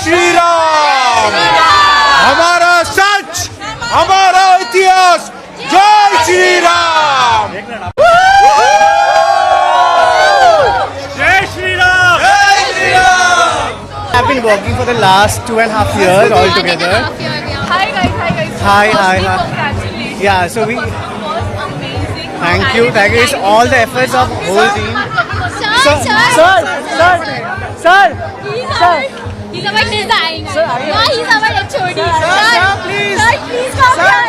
श्री राम। हमारा सच, हमारा इतिहास। जय श्री राम। जय श्री राम। जय Shri Ram. I've been working for the last 2.5 years all together. Hi guys. Hi. Congratulations. Yeah, so we. It was amazing. Thank you. It's all the efforts of whole team. Sir. He's our designer. Sir, No, he's our HOD. Sir, please. Sir, please come here.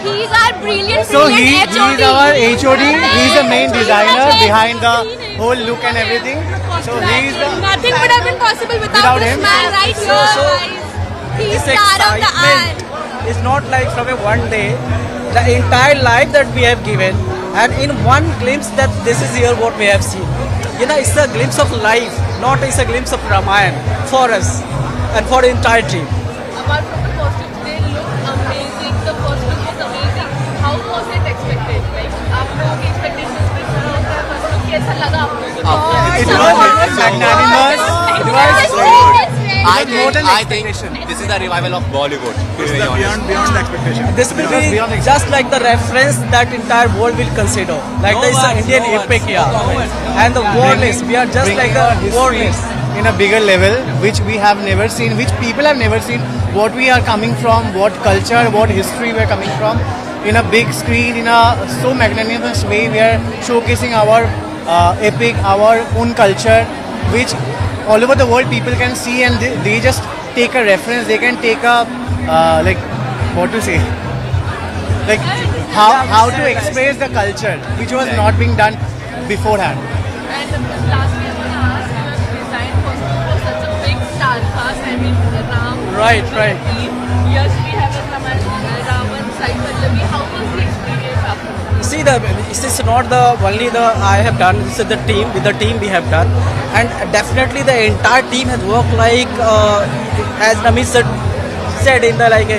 He's our brilliant So HOD. he's our HOD. He's the main designer behind the whole look and everything. So he's the. Nothing would have been possible without Without this him. man right here. He's This star of the art. excitement is not like from a one day. The entire life that we have given, and in one glimpse that this is here what we have seen. You know, it's a glimpse of life, not it's a glimpse of Ramayana for us and for the entire team. Apart from the costumes, they look amazing. The costume was amazing. How was it expected? Like, आप लोगों की expectations पे खरा होता है, costume कैसा लगा आप लोगों को? It was magnanimous. It was. I think this is the revival of Bollywood. Beyond expectation. This will be beyond just like the reference that entire world will consider. Like there is an Indian epic here, and the worldless. We are just like a worldless. In a bigger level, which we have never seen, which people have never seen, what we are coming from, what culture, what history we are coming from, in a big screen, in a so magnanimous way, we are showcasing our epic, our own culture, which all over the world people can see, and they just take a reference, they can take a, like, what to say, like, how to express the culture, which was not being done beforehand. And lastly, I want to ask, your design costume was such a big star cast. I mean, Ram. Right. Yes, we have a Ravan, Sai Pallavi. How was the experience after? See, this is not the only the I have done. This is the team. With the team we have done, and definitely the entire team has worked like as Nami said in the like.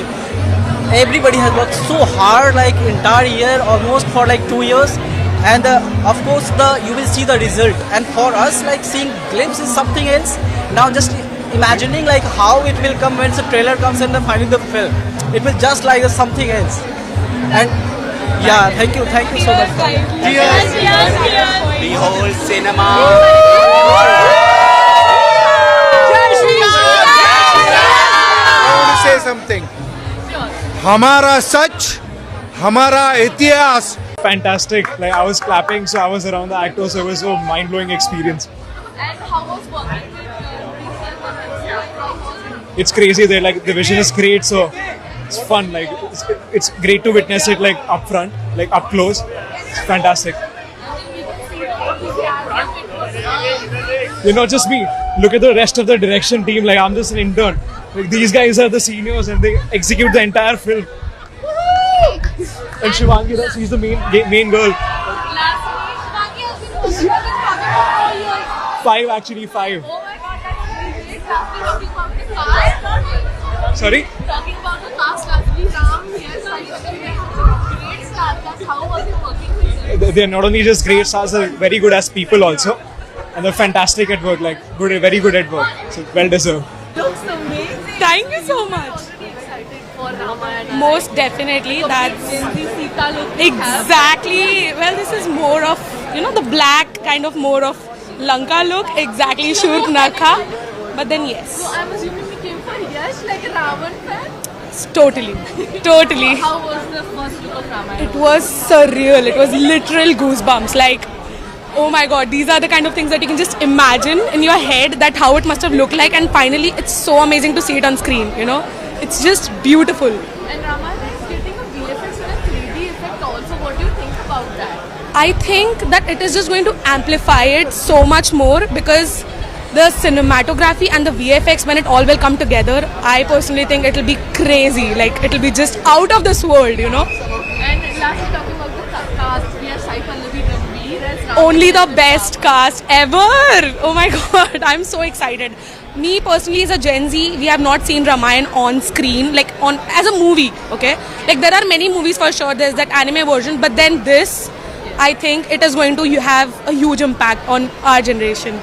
Everybody has worked so hard, like entire year, almost for like 2 years, and of course you will see the result. And for us, like seeing glimpse is something else. Now just imagining like how it will come when the trailer comes and then finding the film, it will just like something else. And yeah, thank you so much. Behold cinema. I want to say something. हमारा सच, हमारा इतिहास। Fantastic. Like I was clapping, so I was around the actors, so it was a mind-blowing experience. And how was working with It's crazy. They're like the vision is great, so it's fun. Like it's great to witness it like up front, like up close. It's fantastic. You're not just me. Look at the rest of the direction team. Like I'm just an intern. Like these guys are the seniors and they execute the entire film. And Shivangi, she's the main girl. Five actually. Oh my god, that's great. Talking about the cast. Sorry? Talking about the cast, lastly, Ram, yes, Sai Pallavi, great star cast. How was it working with them? They're not only just great stars, they're very good as people also. And they're fantastic at work, like very good at work. So well deserved. Looks amazing. Thank you so much. Already excited for Ramayana. Most definitely. That's Gen Z Sita look we have. exactly. Well, this is more of the black kind of more of Lanka look. Exactly, Shurpanakha. But then yes, So I'm assuming we came for Yash, like a Ravan fan. totally. How was the first look of Ramayana? It was surreal. It was literal goosebumps. Like, oh my god, these are the kind of things that you can just imagine in your head that how it must have looked like, and finally it's so amazing to see it on screen. It's just beautiful. And Ramayana is getting a VFX and a 3D effect also. What do you think about that? I think that it is just going to amplify it so much more because the cinematography and the VFX, when it all will come together, I personally think it will be crazy. Like, it will be just out of this world. And lastly, talking about the cast, we have Sai Pallavi, Ranveer as Ram. Only the best cast ever. Oh my god, I'm so excited. Me personally, as a Gen Z, we have not seen Ramayana on screen, like as a movie. Okay, like there are many movies for sure. There's that anime version, but then this, I think it is going to have a huge impact on our generation.